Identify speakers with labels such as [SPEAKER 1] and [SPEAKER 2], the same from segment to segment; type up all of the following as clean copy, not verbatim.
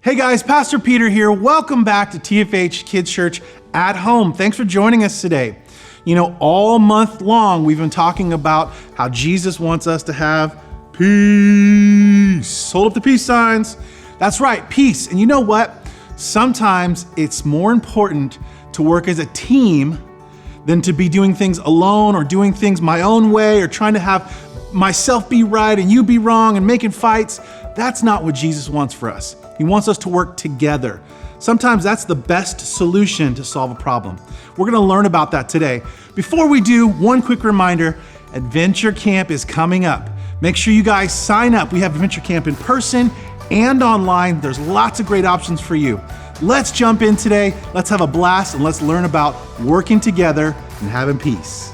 [SPEAKER 1] Hey guys, Pastor Peter here. Welcome back to TFH Kids Church at Home. Thanks for joining us today. You know, all month long, we've been talking about how Jesus wants us to have peace. Hold up the peace signs. That's right, peace. And you know what? Sometimes it's more important to work as a team than to be doing things alone or doing things my own way or trying to have myself be right and you be wrong and making fights. That's not what Jesus wants for us. He wants us to work together. Sometimes that's the best solution to solve a problem. We're gonna learn about that today. Before we do, one quick reminder, Adventure Camp is coming up. Make sure you guys sign up. We have Adventure Camp in person and online. There's lots of great options for you. Let's jump in today. Let's have a blast and let's learn about working together and having peace.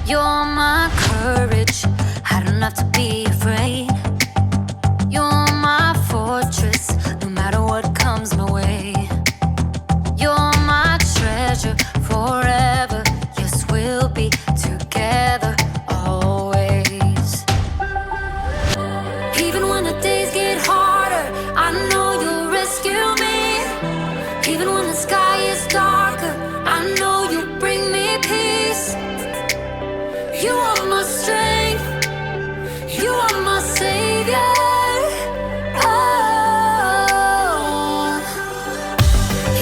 [SPEAKER 2] You're my courage, I don't have to be afraid. You're my fortress, no matter what comes my way. You're my treasure forever, yes, we'll be together always. Even when the days get harder, I know you'll rescue me. Even when the sky is darker, I know you'll bring me peace. You are my strength, you are my savior.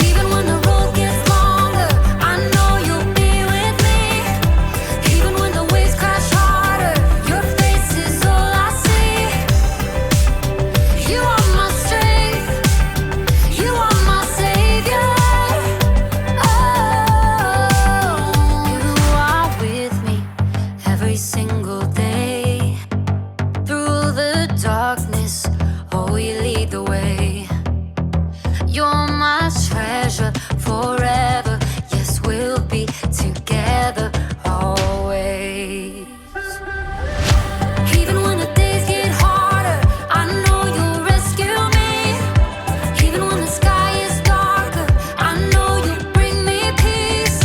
[SPEAKER 2] Even when the road gets longer, I know you'll be with me. Even when the waves crash harder, your face is all I see. You are my strength, you are my savior. You are with me every single day. Through the darkness, oh, you lead the way. You're my treasure forever, yes, we'll be together always. Even when the days get harder, I know you'll rescue me. Even when the sky is darker, I know you'll bring me peace.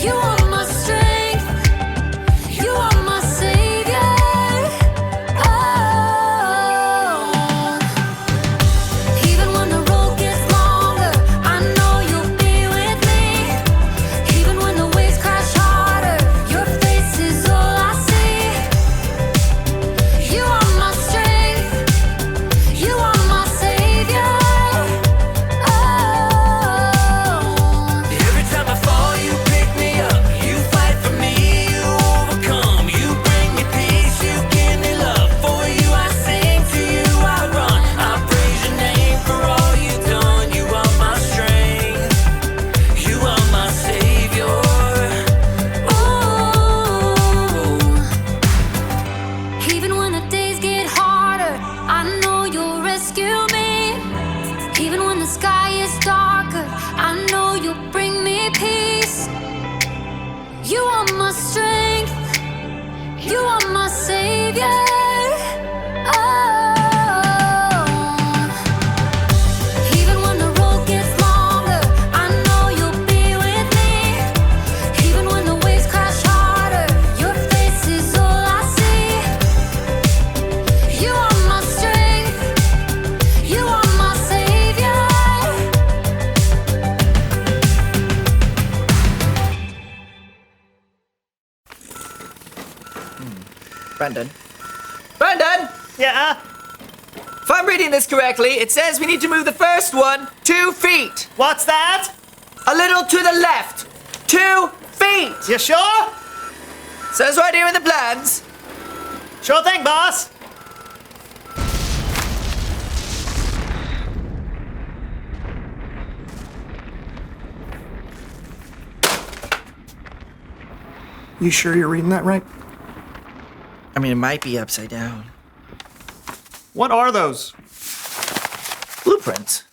[SPEAKER 2] You are my strength, you are my savior. Even when the road gets longer, I know you'll be with me. Even when the waves crash harder, your face is all I see. You are my strength, you are my savior.
[SPEAKER 3] Every time I fall, you pick me up. You fight for me, you overcome. You bring me peace, you give me love. For you I sing, to you I run. I praise your name for all you've done. You are my strength, you are my savior.
[SPEAKER 2] Even when the days get harder, I know you'll rescue me. Even when the sky is darker, I know you'll bring me peace. You are my strength, you are my savior. Even when the road gets longer, I know you'll be with me. Even when the waves crash harder, your face is all I see. You are my strength, you are my savior.
[SPEAKER 3] Brandon? Brandon!
[SPEAKER 4] Yeah?
[SPEAKER 3] If I'm reading this correctly, it says we need to move the first one 2 feet.
[SPEAKER 4] What's that?
[SPEAKER 3] A little to the left. 2 feet.
[SPEAKER 4] You sure?
[SPEAKER 3] Says right here in the plans.
[SPEAKER 4] Sure thing, boss.
[SPEAKER 5] You sure you're reading that right?
[SPEAKER 3] I mean, it might be upside down.
[SPEAKER 4] What are those?
[SPEAKER 3] Blueprints.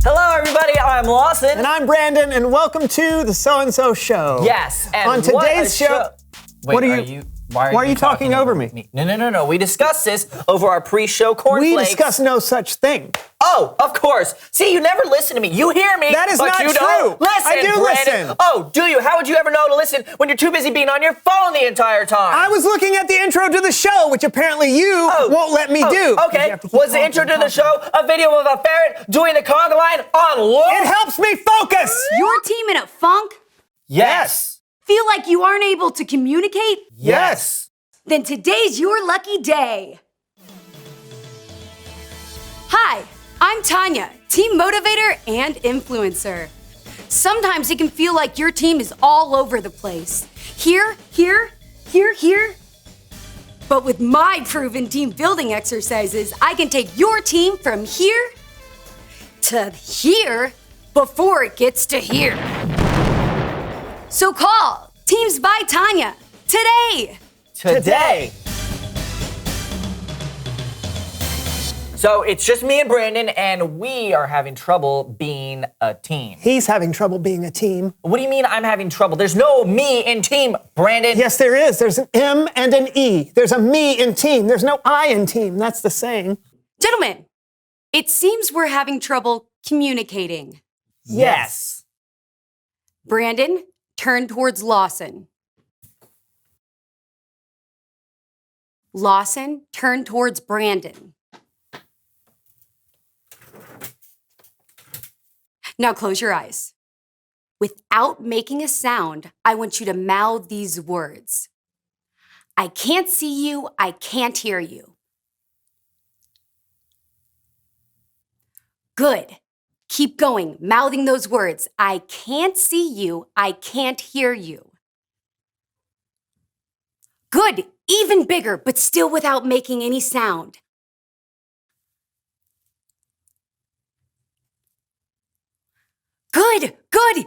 [SPEAKER 3] Hello, everybody. I'm Lawson.
[SPEAKER 4] And I'm Brandon, and welcome to the So and So Show.
[SPEAKER 3] Yes. And
[SPEAKER 4] On today's show.
[SPEAKER 3] Wait,
[SPEAKER 4] what are
[SPEAKER 3] are
[SPEAKER 4] you? Why are you talking over me?
[SPEAKER 6] No. We discussed this over our pre-show cornflakes.
[SPEAKER 5] We discuss no such thing.
[SPEAKER 6] Oh, of course. See, you never listen to me. You hear me,
[SPEAKER 5] That is
[SPEAKER 6] but
[SPEAKER 5] not
[SPEAKER 6] you
[SPEAKER 5] true.
[SPEAKER 6] don't listen,
[SPEAKER 5] I do
[SPEAKER 6] Brandon.
[SPEAKER 5] listen.
[SPEAKER 6] Oh, do you? How would you ever know to listen when you're too busy being on your phone the entire time?
[SPEAKER 5] I was looking at the intro to the show, which apparently you won't let me do. You
[SPEAKER 6] Okay.
[SPEAKER 5] have to keep
[SPEAKER 6] Was the
[SPEAKER 5] talking,
[SPEAKER 6] intro to the
[SPEAKER 5] talking.
[SPEAKER 6] show a video of a ferret doing the conga line on loop?
[SPEAKER 5] It helps me focus.
[SPEAKER 7] Your team in a funk?
[SPEAKER 6] Yes.
[SPEAKER 7] Feel like you aren't able to communicate?
[SPEAKER 6] Yes.
[SPEAKER 7] Then today's your lucky day. Hi, I'm Tanya, team motivator and influencer. Sometimes it can feel like your team is all over the place. Here. But with my proven team building exercises, I can take your team from here to here before it gets to here. So call Teams by Tanya today.
[SPEAKER 6] Today. So it's just me and Brandon, and we are having trouble being a team.
[SPEAKER 5] He's having trouble being a team.
[SPEAKER 6] What do you mean I'm having trouble? There's no me in team, Brandon.
[SPEAKER 5] Yes, there is. There's an M and an E. There's a me in team. There's no I in team. That's the saying.
[SPEAKER 7] Gentlemen, it seems we're having trouble communicating.
[SPEAKER 6] Yes.
[SPEAKER 7] Brandon, turn towards Lawson. Lawson, turn towards Brandon. Now close your eyes. Without making a sound, I want you to mouth these words. I can't see you, I can't hear you. Good. Keep going, mouthing those words. I can't see you, I can't hear you. Good, even bigger, but still without making any sound. Good,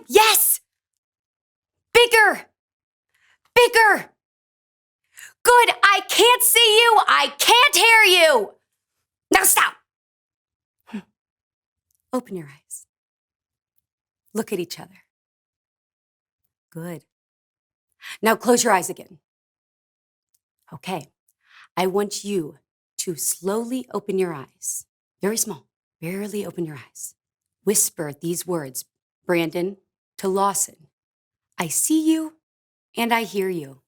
[SPEAKER 7] yes! Bigger. Good, I can't see you, I can't hear you. Now stop. Open your eyes. Look at each other. Good. Now close your eyes again. Okay, I want you to slowly open your eyes. Very small, barely open your eyes. Whisper these words, Brandon, to Lawson. I see you and I hear you.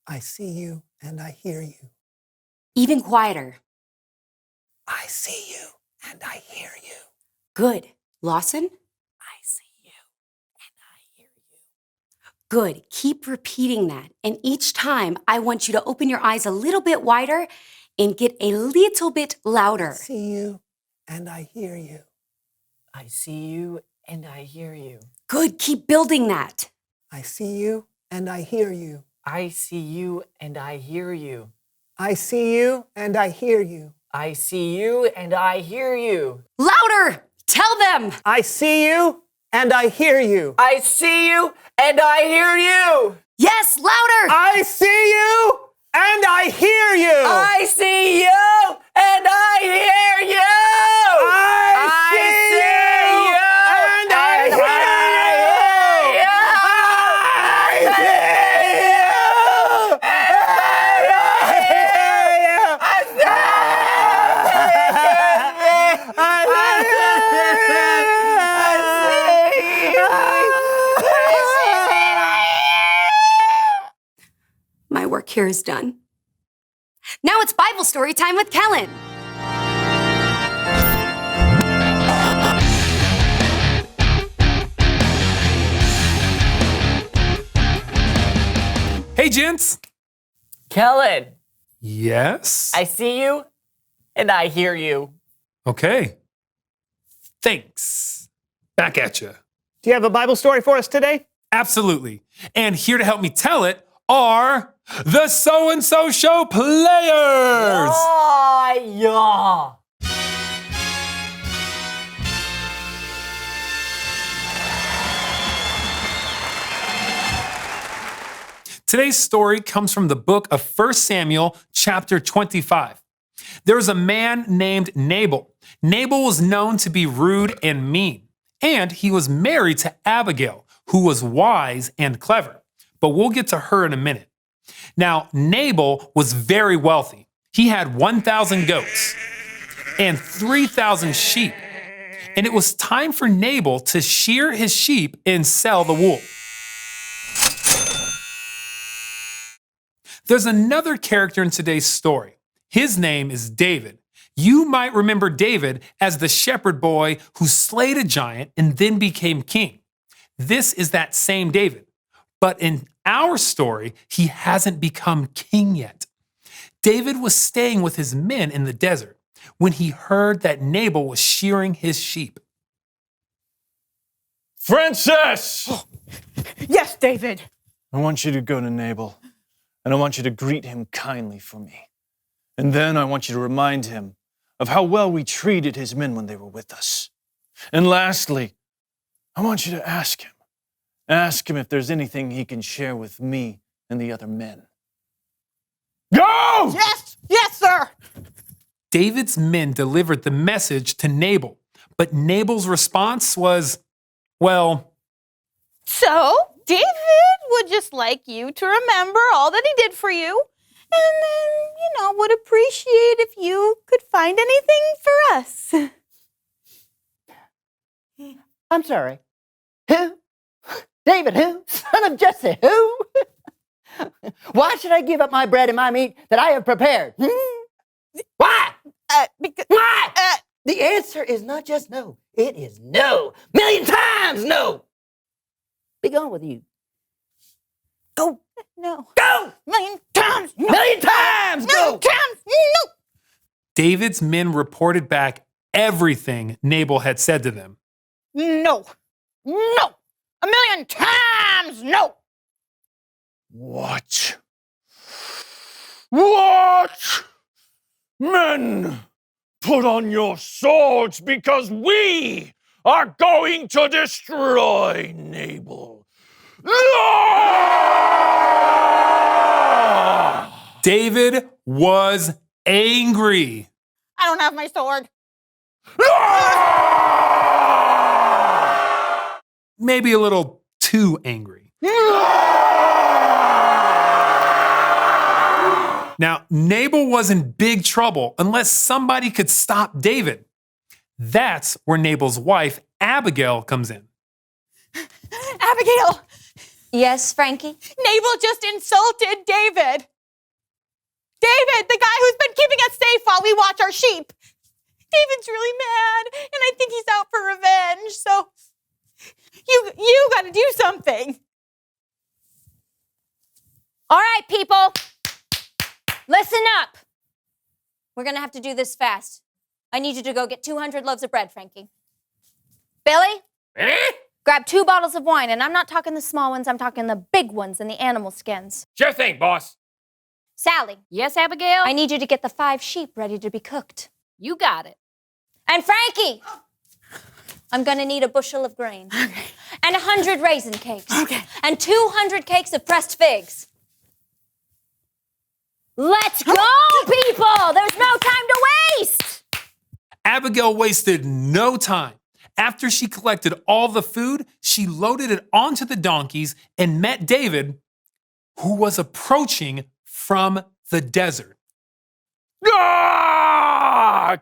[SPEAKER 5] I see you and I hear you.
[SPEAKER 7] Even quieter.
[SPEAKER 5] I see you and I hear you.
[SPEAKER 7] Good. Lawson? I see you and I hear you. Good. Keep repeating that. And each time, I want you to open your eyes a little bit wider and get a little bit louder.
[SPEAKER 5] I see you and I hear you.
[SPEAKER 6] I see you and I hear you.
[SPEAKER 7] Good. Keep building that.
[SPEAKER 5] I see you and I hear you.
[SPEAKER 6] I see you and I hear you.
[SPEAKER 5] I see you and I hear you.
[SPEAKER 6] I see you and I hear you.
[SPEAKER 7] Louder! Tell them!
[SPEAKER 5] I see you and I hear you.
[SPEAKER 6] I see you and I hear you.
[SPEAKER 7] Yes, louder!
[SPEAKER 5] I see you and I hear you.
[SPEAKER 6] I see you and I hear you.
[SPEAKER 5] I see you and I hear you.
[SPEAKER 7] My work here is done. Now it's Bible story time with Kellen.
[SPEAKER 8] Hey, gents.
[SPEAKER 6] Kellen,
[SPEAKER 8] Yes?
[SPEAKER 6] I see you and I hear you.
[SPEAKER 8] Okay. Thanks. Back at you.
[SPEAKER 5] Do you have a Bible story for us today?
[SPEAKER 8] Absolutely. And here to help me tell it are the So-and-So Show players.
[SPEAKER 6] Ah, yeah.
[SPEAKER 8] Today's story comes from the book of 1 Samuel, chapter 25. There was a man named Nabal. Nabal was known to be rude and mean, and he was married to Abigail, who was wise and clever. But we'll get to her in a minute. Now, Nabal was very wealthy. He had 1,000 goats and 3,000 sheep. And it was time for Nabal to shear his sheep and sell the wool. There's another character in today's story. His name is David. You might remember David as the shepherd boy who slayed a giant and then became king. This is that same David. But in our story, he hasn't become king yet. David was staying with his men in the desert when he heard that Nabal was shearing his sheep.
[SPEAKER 9] Francis!
[SPEAKER 10] Yes, David.
[SPEAKER 9] I want you to go to Nabal, and I want you to greet him kindly for me. And then I want you to remind him of how well we treated his men when they were with us. And lastly, I want you to ask him. Ask him if there's anything he can share with me and the other men. Go!
[SPEAKER 10] Yes, sir.
[SPEAKER 8] David's men delivered the message to Nabal, but Nabal's response was, well,
[SPEAKER 10] So, David would just like you to remember all that he did for you, and then, would appreciate if you could find anything for us.
[SPEAKER 11] I'm sorry. Who? David who? Son of Jesse who? Why should I give up my bread and my meat that I have prepared? Why?
[SPEAKER 10] Because,
[SPEAKER 11] Why? The answer is not just no. It is no. Million times no. Be gone with you. Go.
[SPEAKER 10] no.
[SPEAKER 11] Go.
[SPEAKER 10] Million times, no.
[SPEAKER 11] Million times go.
[SPEAKER 10] Million times, no.
[SPEAKER 8] David's men reported back everything Nabal had said to them.
[SPEAKER 10] No. No. A million times, no.
[SPEAKER 9] What? What? Men, put on your swords because we are going to destroy Nabal.
[SPEAKER 8] David was angry.
[SPEAKER 10] I don't have my sword.
[SPEAKER 8] Maybe a little too angry. Now, Nabal was in big trouble unless somebody could stop David. That's where Nabal's wife, Abigail, comes in.
[SPEAKER 10] Abigail,
[SPEAKER 7] Yes, Frankie?
[SPEAKER 10] Nabal just insulted David. David, the guy who's been keeping us safe while we watch our sheep. David's really mad, and I think he's out for revenge, so you gotta do something.
[SPEAKER 7] All right, people. Listen up. We're going to have to do this fast. I need you to go get 200 loaves of bread, Frankie. Billy? Grab 2 bottles of wine, and I'm not talking the small ones, I'm talking the big ones and the animal skins.
[SPEAKER 6] Sure thing, boss.
[SPEAKER 7] Sally?
[SPEAKER 12] Yes, Abigail?
[SPEAKER 7] I need you to get the 5 sheep ready to be cooked.
[SPEAKER 12] You got it.
[SPEAKER 7] And Frankie! I'm gonna need a bushel of grain.
[SPEAKER 10] Okay.
[SPEAKER 7] And 100 raisin cakes.
[SPEAKER 10] Okay.
[SPEAKER 7] And 200 cakes of pressed figs. Let's go, people! There's no time to waste!
[SPEAKER 8] Abigail wasted no time. After she collected all the food, she loaded it onto the donkeys and met David, who was approaching from the desert.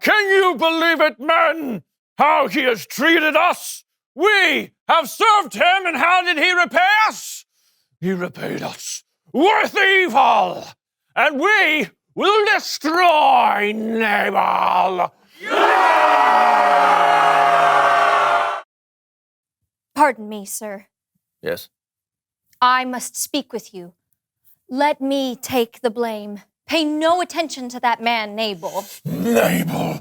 [SPEAKER 9] Can you believe it, men? How he has treated us? We have served him, and how did he repay us? He repaid us with evil, and we will destroy Nabal.
[SPEAKER 7] Pardon me, sir.
[SPEAKER 6] Yes.
[SPEAKER 7] I must speak with you. Let me take the blame. Pay no attention to that man, Nabal.
[SPEAKER 9] Nabal.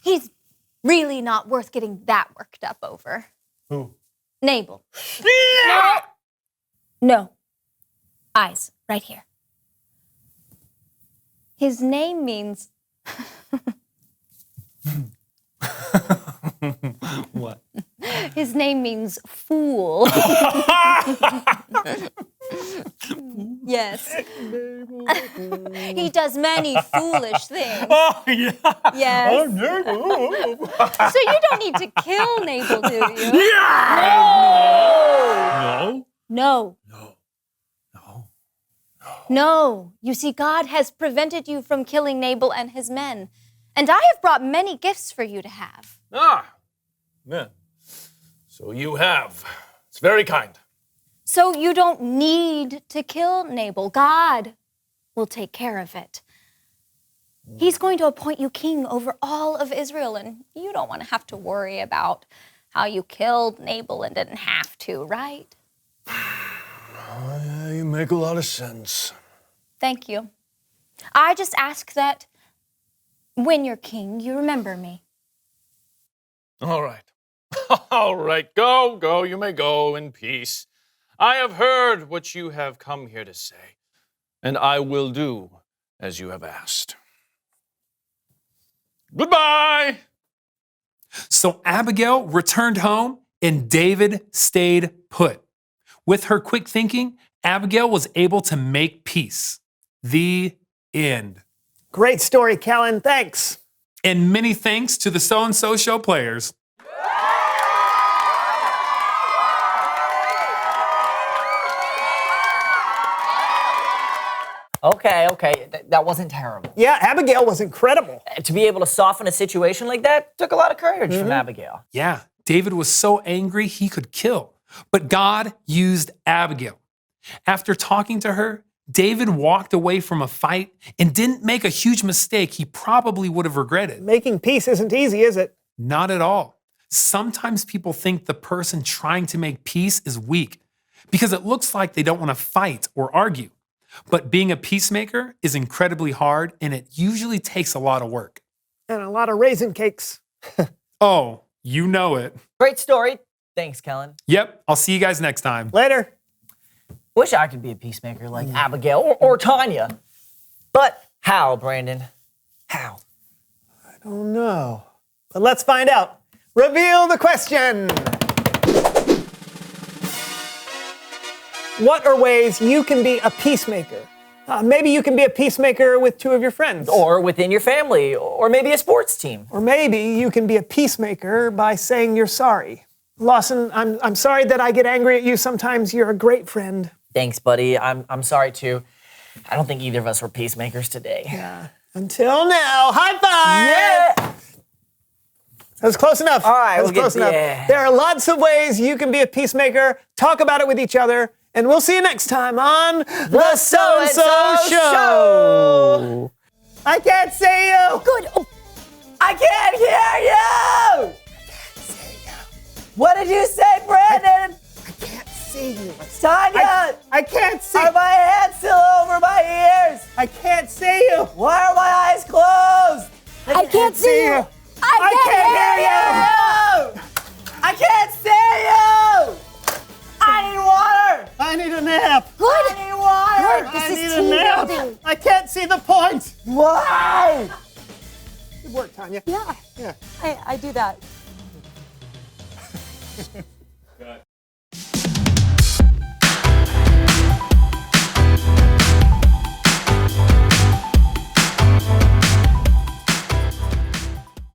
[SPEAKER 7] He's really not worth getting that worked up over.
[SPEAKER 9] Who?
[SPEAKER 7] Nabal. No. No. Eyes, right here. His name means
[SPEAKER 8] What?
[SPEAKER 10] His name means fool. Yes. He does many foolish things.
[SPEAKER 8] Oh, yeah.
[SPEAKER 10] Yes.
[SPEAKER 8] Oh,
[SPEAKER 10] So you don't need to kill Nabal, do you?
[SPEAKER 8] No.
[SPEAKER 10] No.
[SPEAKER 8] No.
[SPEAKER 10] No. You see, God has prevented you from killing Nabal and his men. And I have brought many gifts for you to have.
[SPEAKER 9] Ah, yeah. So you have. It's very kind.
[SPEAKER 10] So you don't need to kill Nabal. God will take care of it. He's going to appoint you king over all of Israel, and you don't want to have to worry about how you killed Nabal and didn't have to, right?
[SPEAKER 9] Yeah, you make a lot of sense.
[SPEAKER 10] Thank you. I just ask that when you're king, you remember me.
[SPEAKER 9] All right. All right, go. You may go in peace. I have heard what you have come here to say, and I will do as you have asked. Goodbye.
[SPEAKER 8] So Abigail returned home and David stayed put. With her quick thinking, Abigail was able to make peace. The end.
[SPEAKER 5] Great story, Kellen. Thanks.
[SPEAKER 8] And many thanks to the So-and-So Show players.
[SPEAKER 6] Okay. That wasn't terrible.
[SPEAKER 5] Yeah, Abigail was incredible.
[SPEAKER 6] To be able to soften a situation like that took a lot of courage from Abigail.
[SPEAKER 8] Yeah, David was so angry he could kill. But God used Abigail. After talking to her, David walked away from a fight and didn't make a huge mistake he probably would have regretted.
[SPEAKER 5] Making peace isn't easy, is it?
[SPEAKER 8] Not at all. Sometimes people think the person trying to make peace is weak because it looks like they don't want to fight or argue. But being a peacemaker is incredibly hard, and it usually takes a lot of work.
[SPEAKER 5] And a lot of raisin cakes.
[SPEAKER 8] Oh, you know it.
[SPEAKER 6] Great story. Thanks, Kellen.
[SPEAKER 8] Yep, I'll see you guys next time.
[SPEAKER 5] Later.
[SPEAKER 6] Wish I could be a peacemaker like Abigail or Tanya. But how, Brandon? How?
[SPEAKER 5] I don't know. But let's find out. Reveal the question. What are ways you can be a peacemaker? Maybe you can be a peacemaker with two of your friends.
[SPEAKER 6] Or within your family, or maybe a sports team.
[SPEAKER 5] Or maybe you can be a peacemaker by saying you're sorry. Lawson, I'm sorry that I get angry at you. Sometimes you're a great friend.
[SPEAKER 6] Thanks, buddy. I'm sorry too. I don't think either of us were peacemakers today.
[SPEAKER 5] Yeah. Until now. High five!
[SPEAKER 6] Yeah!
[SPEAKER 5] That was close enough.
[SPEAKER 6] All right,
[SPEAKER 5] that was
[SPEAKER 6] we'll
[SPEAKER 5] close
[SPEAKER 6] get-
[SPEAKER 5] enough.
[SPEAKER 6] yeah.
[SPEAKER 5] There are lots of ways you can be a peacemaker. Talk about it with each other, and we'll see you next time on The So-and-So Show. I can't see you.
[SPEAKER 10] Good. Oh,
[SPEAKER 6] I can't hear you! What did you say, Brandon?
[SPEAKER 5] I can't see you.
[SPEAKER 6] Tanya!
[SPEAKER 5] I can't see.
[SPEAKER 6] Are my hands still over my ears?
[SPEAKER 5] I can't see you.
[SPEAKER 6] Why are my eyes closed?
[SPEAKER 10] I can't see you.
[SPEAKER 5] I can't hear you.
[SPEAKER 6] I can't see you! I need water!
[SPEAKER 5] I need a nap.
[SPEAKER 10] Good.
[SPEAKER 6] I need water!
[SPEAKER 10] Good. This
[SPEAKER 5] I
[SPEAKER 10] is
[SPEAKER 5] need a
[SPEAKER 10] team
[SPEAKER 5] nap.
[SPEAKER 10] building.
[SPEAKER 5] I can't see the point.
[SPEAKER 6] Why?
[SPEAKER 5] Good work, Tanya.
[SPEAKER 10] Yeah.
[SPEAKER 5] Yeah.
[SPEAKER 10] I do that.